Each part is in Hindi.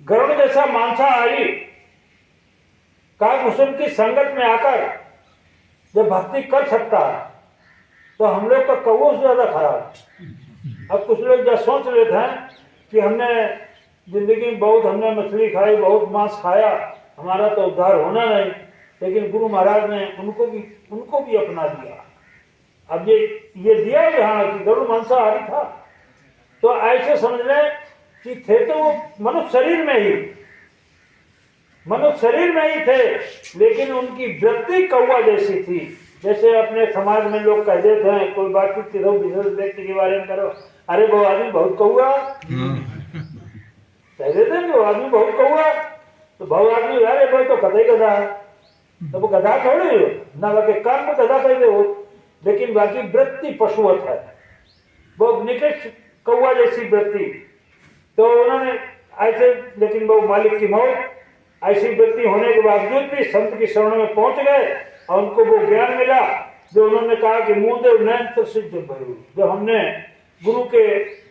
गरुड़ जैसा मांसाहारी काकभूषण की संगत में आकर जब भक्ति कर सकता है तो हम लोग का कौओं से ज्यादा खराब। अब कुछ लोग जब सोच लेते हैं कि हमने जिंदगी में बहुत हमने मछली खाई, बहुत मांस खाया, हमारा तो उद्धार होना नहीं, लेकिन गुरु महाराज ने उनको भी अपना दिया। अब ये दिया यहाँ कि गरुड़ मांसाहारी था, तो ऐसे समझ लें कि थे तो वो मनुष्य शरीर में ही थे, लेकिन उनकी वृत्ति कौवा जैसी थी। जैसे अपने समाज में लोग कह देते हैं, कोई बातचीत करो विशेष व्यक्ति के बारे में करो, अरे वो आदमी बहुत कौवा, कह देते हैं वो आदमी बहुत कौवा, तो बहु आदमी अरे भाई तो कतई गधा है, तो वो गधा थोड़ी हो ना, बाकी काम में गधा कहते हो, लेकिन बाकी वृत्ति पशुवत है, वो निकृष्ट कौवा जैसी वृत्ति। तो उन्होंने ऐसे, लेकिन वो मालिक की मौत, ऐसी वृत्ति होने के बावजूद भी संत की शरण में पहुंच गए और उनको वो ज्ञान मिला जो उन्होंने कहा कि मुंदेव नयन सिद्ध भयो। जो हमने गुरु के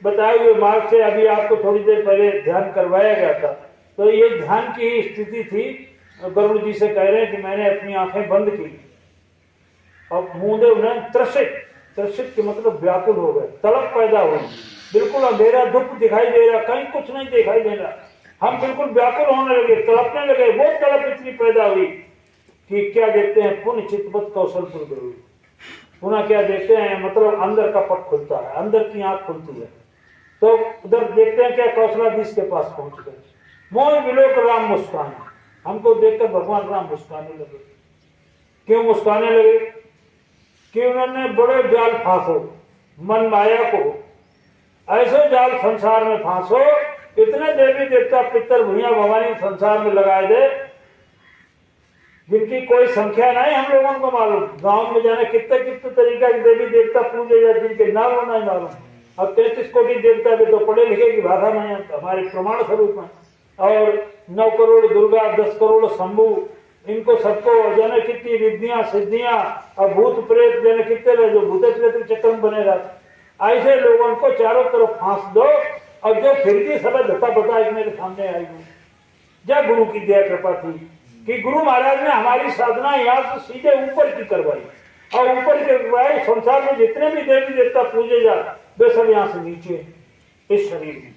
बताए हुए मार्ग से अभी आपको थोड़ी देर पहले ध्यान करवाया गया था, तो ये ध्यान की ही स्थिति थी। गरुड़ जी से कह रहे हैं कि मैंने अपनी आंखें बंद की और मुंदेव नयन त्रसित के मतलब व्याकुल हो गए, तड़प पैदा हुई, बिल्कुल अंधेरा धूप दिखाई दे रहा, कहीं कुछ नहीं दिखाई दे रहा, हम बिल्कुल व्याकुल होने लगे, तड़पने लगे। वो तड़प इतनी पैदा हुई कि क्या देखते हैं, पुण्य चितवत कौशलपुर गई। पुनः क्या देखते हैं, मतलब अंदर का पट खुलता है, अंदर की आंख खुलती है, तो उधर देखते हैं क्या, कौशलाधीश के पास पहुंच गए। मोह विलोक राम मुस्काने, हमको देखकर भगवान राम मुस्काने लगे। क्यों मुस्काने लगे? कि उन्होंने बड़े जाल फांसो मन माया को, ऐसे जाल संसार में फांसो, इतने देवी देवता पितर भैया भवानी संसार में लगाए दे जिनकी कोई संख्या नहीं हम लोगों को मालूम। गांव में जाने कितने तरीका के देवी देवता पूजे जाते, जिनके नाम होना ही मालूम। अब 33 कोटि देवता भी तो पढ़े लिखे की भाषा में हमारे प्रमाण स्वरूप में, और 9 करोड़ दुर्गा, 10 करोड़ शंभु, इनको सबको जाने कितनी रिद्धियां सिद्धियां और भूत प्रेत जाने कितने रहे, जो भूत प्रेत चक्कर में बने रहते। ऐसे लोगों को चारों तरफ फांस दो, और जो फिर भी सब धता बता मेरे सामने आई हूँ। जब गुरु की दया कृपा थी कि गुरु महाराज ने हमारी साधना यहाँ से सीधे ऊपर की करवाई, और ऊपर की करवाई संसार में जितने भी देवी देवता पूजे जाते वे सब यहाँ से नीचे इस शरीर में।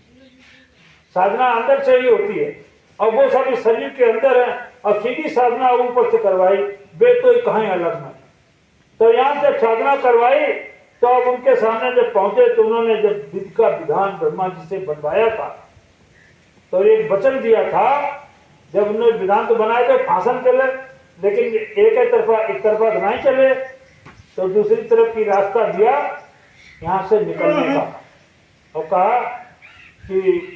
साधना अंदर से ही होती है और वो सब इस शरीर के अंदर है, और सीधी साधना ऊपर से करवाई, वे तो कहीं अलग में। तो यहाँ से साधना करवाई, तो अब उनके सामने जब पहुंचे तो उन्होंने जब विधि का विधान ब्रह्मा जी से बनवाया था, तो एक वचन दिया था। जब उन्होंने विधान तो बनाए थे भाषण चले, लेकिन एक तरफा नहीं चले, तो दूसरी तरफ की रास्ता दिया यहाँ से निकलने का, और कहा कि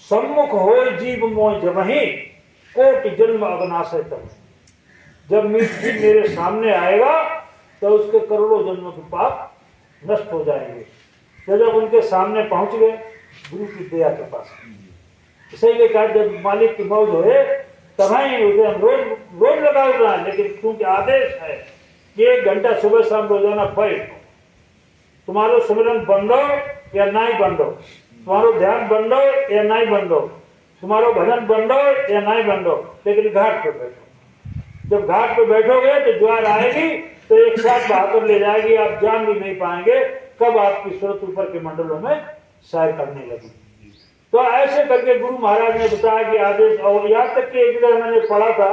सम्मुख हो जीव मोह जमही कोटि जन्म अविनाशय तब। जब मृत्यु मेरे सामने आएगा तो उसके करोड़ों जन्मों के पाप नष्ट हो जाएंगे। तो जब उनके सामने पहुंच गए गुरु की दया के पास, इसीलिए कहा जब मालिक की मौज होए तब ही हम रोज लगा हुआ है, लेकिन क्योंकि आदेश है कि 1 घंटा सुबह शाम रोजाना पढ़ो, तुम्हारो सुमिरन बंद हो या नहीं बंद हो, तुम्हारो ध्यान बंद हो या नहीं बंद हो, तुम्हारो भजन बंद हो या नहीं बंद हो, लेकिन घाट पर बैठो। जब घाट पर बैठोगे तो ज्वार आएगी तो एक साथ बहाकर ले जाएगी, आप जान भी नहीं पाएंगे कब आपकी सूरत ऊपर के मंडलों में सैर करने लगी। तो ऐसे करके गुरु महाराज ने बताया कि आदेश, और यहाँ तक कि एक जगह मैंने पढ़ा था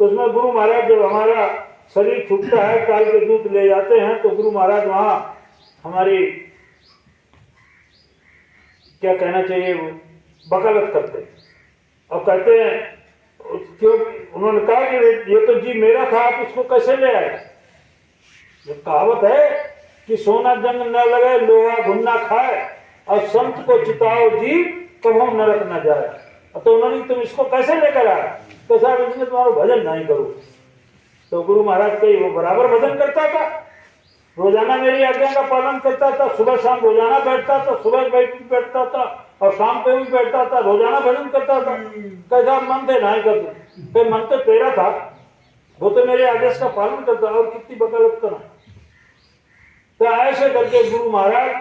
तो उसमें गुरु महाराज जब हमारा शरीर छूटता है, काल के दूत ले जाते हैं, तो गुरु महाराज वहाँ हमारी क्या कहना चाहिए वकालत करते और कहते हैं, क्यों उन्होंने कहा कि ये तो जी मेरा था, आप इसको कैसे ले आए। ये कहावत है कि सोना जंग न लगे लोहा घुन ना खाए, और संत को चिताओ जी कभू नरक न जाए। तो उन्होंने तुम इसको कैसे लेकर आए, तो साहब इसमें तुम्हारा भजन नहीं करो। तो गुरु महाराज कही वो बराबर भजन करता था, रोजाना मेरी आज्ञा का पालन करता था, सुबह शाम रोजाना बैठता था, सुबह बैठता था और शाम को भी बैठता था, रोजाना भजन करता था। कैसा मन थे नहीं करते, मन तो तेरा था, वो तो मेरे आदेश का पालन करता, और कितनी वकालत करा। तो ऐसे करके गुरु महाराज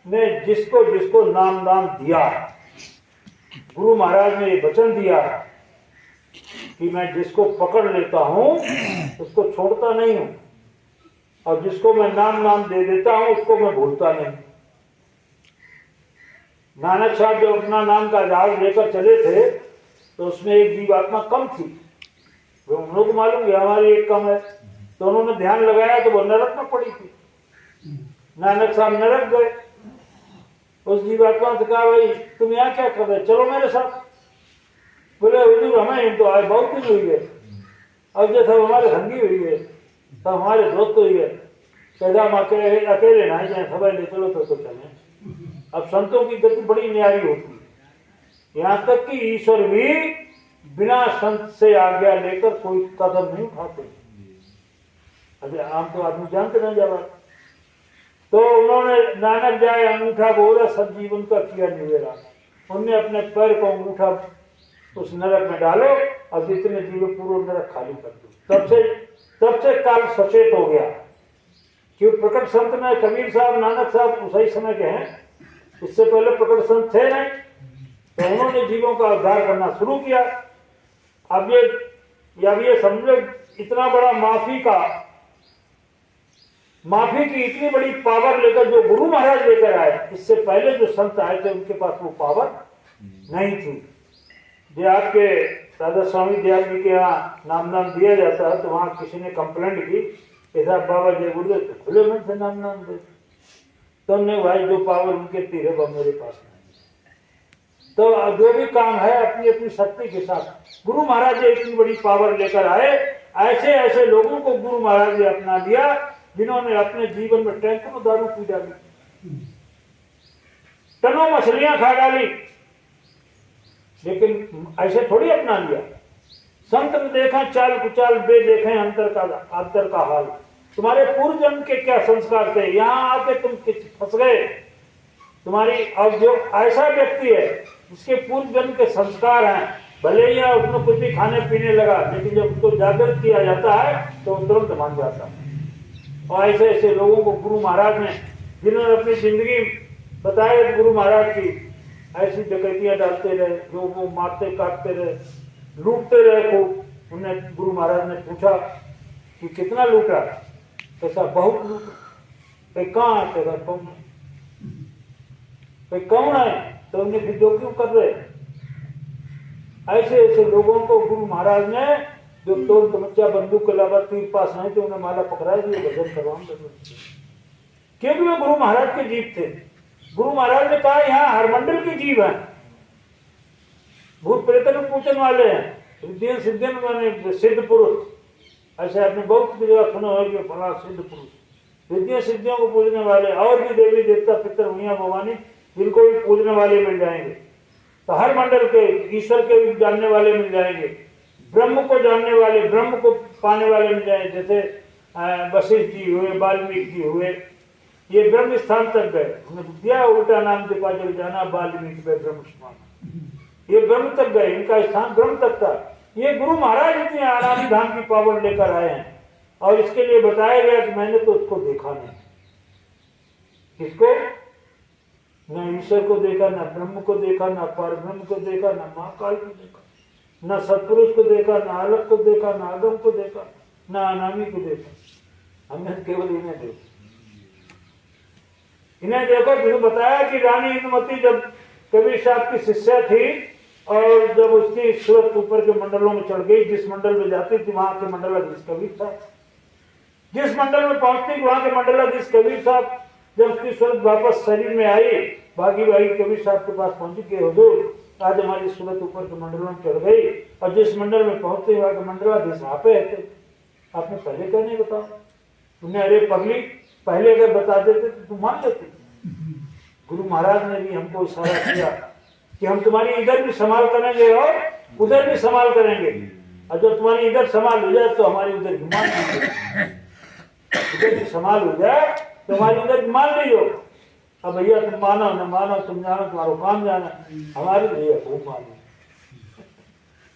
ने जिसको जिसको नाम दान दिया गुरु महाराज ने ये वचन दिया कि मैं जिसको पकड़ लेता हूं उसको छोड़ता नहीं हूं, और जिसको मैं नाम दे देता हूं उसको मैं भूलता नहीं। नानक साहब जब अपना नाम का जहाज लेकर चले थे तो उसमें एक जीवात्मा कम थी, वो हम लोग को मालूम है हमारी एक कम है, तो उन्होंने ध्यान लगाया तो वो नरक में पड़ी थी। नानक साहब नरक गए, उस जीवात्मा से कहा भाई तुम यहाँ क्या कर रहे, चलो मेरे साथ। बोले हुजूर हमें तो आए बहुत दिन हुई है, अब जैसे हमारे संगी हुई है तब हमारे दोस्त हुई है, पैदा हम अकेले ना जाए, खबर ले चलो तो चले। अब संतों की गति बड़ी न्यारी होती है, यहाँ तक कि ईश्वर भी बिना संत से आज्ञा लेकर कोई कदम नहीं उठाते। अभी आम तो आदमी जानते नहीं जावा। तो उन्होंने नानक जाए अंगूठा बोला सब जीवन का किया निवेला, उनने अपने पैर को अंगूठा उस नरक में डालो और जितने जीव पूरा नरक खाली कर दो। तब से काल सचेत हो गया। क्यों प्रकट संत में कबीर साहब नानक साहब उसी समय के हैं, इससे पहले प्रकट संत थे नहीं, तो उन्होंने जीवों का उद्धार करना शुरू किया। अब ये समझो इतना बड़ा माफी की इतनी बड़ी पावर लेकर जो गुरु महाराज लेकर आए, इससे पहले जो संत आए थे उनके पास वो पावर नहीं थी। जो आपके राधा स्वामी दयाल जी के यहाँ नाम दिया जाता है तो वहां किसी ने कंप्लेंट की कि साहब बाबा जय गुरुदेव तो खुले मन से नाम दे, तो हमने भाई जो पावर उनके तीर वो मेरे पास नहीं। तो जो भी काम है अपनी अपनी शक्ति के साथ गुरु महाराज जी इतनी बड़ी पावर लेकर आए। ऐसे ऐसे लोगों को गुरु महाराज ने अपना लिया जिन्होंने अपने जीवन में टैंकरों दारू पी डाली, टनों मछलियां खा डाली, लेकिन ऐसे थोड़ी अपना लिया। संत ने देखा चाल कुचाल बे देखे अंतर का हाल। तुम्हारे पूर्व जन्म के क्या संस्कार थे, यहाँ आके तुम फंस गए। तुम्हारी अब जो ऐसा व्यक्ति है जिसके पूर्व जन्म के संस्कार हैं, भले ही उसमें कुछ भी खाने पीने लगा, लेकिन जब उसको जागृत किया जाता है तो तुरंत मान जाता है। और ऐसे ऐसे लोगों को गुरु महाराज ने, जिन्होंने अपनी जिंदगी बताए गुरु महाराज की, ऐसी डकैतियां डालते रहे, लोगों को मारते काटते रहे, लूटते रहे खूब। उन्हें गुरु महाराज ने पूछा कि कितना लूटा, कैसा बहुत लूटा, कहाँ है तेरा कौन है, कौन है, तो उन्हें विद्रोह क्यों कर रहे। ऐसे ऐसे लोगों को गुरु महाराज ने, जो तोड़ तमच्चा बंदूक के अलावा तीर पास नहीं थे, उन्हें माला पकड़ा दिए, भजन करवाम, क्योंकि वे गुरु महाराज के जीव थे। गुरु महाराज ने कहा यहाँ हर मंडल के जीव हैं, भूत प्रेतन पूजन वाले हैं, रिद्धियन सिद्धियन माने सिद्ध पुरुष। ऐसे आपने बहुत जगह सुना है कि बड़ा सिद्ध पुरुष, रिद्धियों सिद्धियों को पूजने वाले, और भी देवी देवता पितर भैया भवानी जिनको भी पूजने वाले मिल जाएंगे। तो हर मंडल के ईश्वर के भी जानने वाले मिल जाएंगे, ब्रह्म को जानने वाले, ब्रह्म को पाने वाले मिल जाएंगे। जैसे वशिष्ठ जी हुए, वाल्मीकि जी हुए, ये ब्रह्म स्थान तक गए, उन्हें दिया उल्टा नाम दीपा जल जाना वाल्मीकि पे ब्रह्म स्थान, ये ब्रह्म तक गए, इनका स्थान ब्रह्म तक था। ये गुरु महाराज इतने आरामी धाम की पावर लेकर आए हैं, और इसके लिए बताया गया कि मैंने तो उसको देखा नहीं। किसको? न ईश्वर को देखा, न ब्रह्म को देखा, न पर ब्रह्म को देखा, न महाकाल को देखा, न सत्पुरुष को देखा, न अलग को देखा, न आगम को देखा, न अनामी को देखा। हमने केवल इन्हें देखा। इन्हें देखो, फिर बताया कि रानी इंदुमती जब कबीर साहब की शिष्या थी, और जब उसकी सूरत ऊपर के मंडलों में चढ़ गई, जिस मंडल में जाती थी वहां के मंडलाधीश कबीर साहब, जिस मंडल में पहुंचती वहां के मंडलाधीश कबीर साहब, जब उसकी सूरत वापस शरीर में आई, भागी भागी कबीर साहब के पास पहुंची कि हुजूर आज हमारी सूरत ऊपर के मंडलों में चढ़ गई, और जिस मंडल में पहुंचते वहां के मंडलाधीश वहां पे थे, आपने पहले क्यों नहीं बताया? तुमने अरे पगली पहले अगर बता देते तो तुम मान लेते। गुरु महाराज ने भी हमको इशारा किया कि हम तुम्हारी इधर भी संभाल करेंगे और उधर भी संभाल करेंगे, और जब तुम्हारी इधर संभाल हो जाए तो हमारी उधर भी मान लीजिए, इधर भी संभाल हो जाए तो हमारी उधर भी मान लीजिए। अब भैया तुम मानो न मानो, तुम जानो तुम्हारा काम जाना, हमारे भैया वो मानो।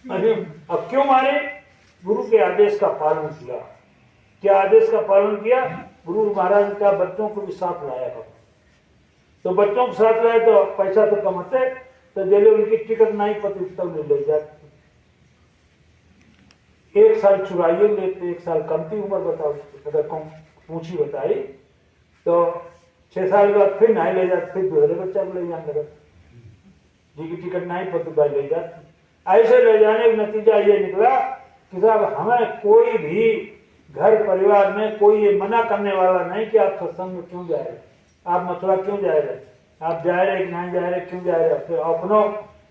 अरे अब क्यों मारे? गुरु के आदेश का पालन किया। क्या आदेश का पालन किया? गुरु महाराज का बच्चों को भी साथ लाया करो। तो बच्चों को साथ लाए तो पैसा तो कमाते, तो जेले उनकी टिकट नहीं पती तब ले जाते। 1 साल चुराइए लेते, 1 साल कम की उम्र बताओ, अगर कम ऊंची बताई तो 6 साल के बाद फिर नहीं ले जाते, फिर दूसरे बच्चा को ले जाने लगा, जिनकी टिकट नहीं पती भाई ले जाते। ऐसे ले जाने का नतीजा ये निकला कि साहब हमें कोई भी घर परिवार में कोई ये मना करने वाला नहीं कि आप सत्संग में क्यों जा रहे, आप मथुरा क्यों जा रहे, आप जा रहे कि नहीं जा रहे, क्यों जा रहे। फिर अपनों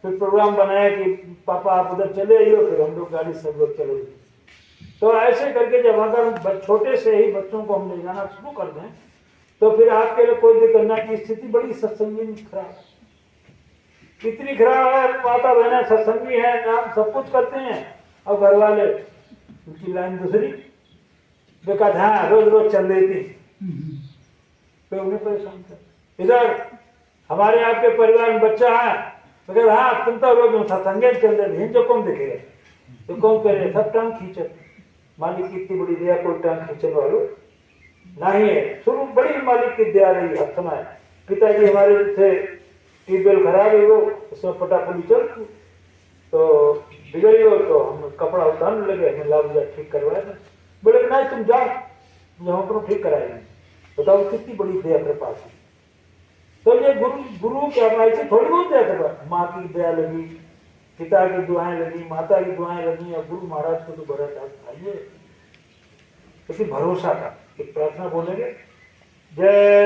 फिर प्रोग्राम बनाया कि पापा आप उधर चले आइए, फिर हम लोग गाड़ी सब लोग चले गए। तो ऐसे करके जब अगर छोटे से ही बच्चों को हम ले जाना शुरू कर दें तो फिर आपके लिए कोई दिक्कत नहीं की स्थिति बड़ी सत्संगी खराब, इतनी खराब है। माता बहने सत्संगी है, नाम सब कुछ करते हैं, और घर वाले उनकी लाइन दूसरी बेकार, हाँ रोज रोज चल देती, तो उन्हें परेशान कर। इधर हमारे आपके परिवार में बच्चा है, तो हाँ तुम तो रोज सत्संगे चल रहे, जो कौन देखेगा, तो कौन करे, सब टांग खींचे। मालिक की इतनी बड़ी दया, कोई टांग खींचने वालों नहीं है। शुरू बड़ी मालिक की दया रही हर समय। पिताजी हमारे थे, ट्यूबवेल खराब है वो, उसमें पटाखुली चल तो बिगड़ी हो, तो हम कपड़ा उतारने लगे, हमें लाभ ठीक करवाया था। बोले कि नहीं तुम जाओ, हम अपना ठीक कराएंगे। बताओ कितनी बड़ी दया कृपा थी। तो ये गुरु क्या ऐसे थोड़ी बहुत दया कृपा, माँ की दया लगी, पिता की दुआएं लगी, माता की दुआएं लगी, और गुरु महाराज को तो बड़ा चाहिए। लेकिन भरोसा का एक प्रार्थना बोलेंगे, जय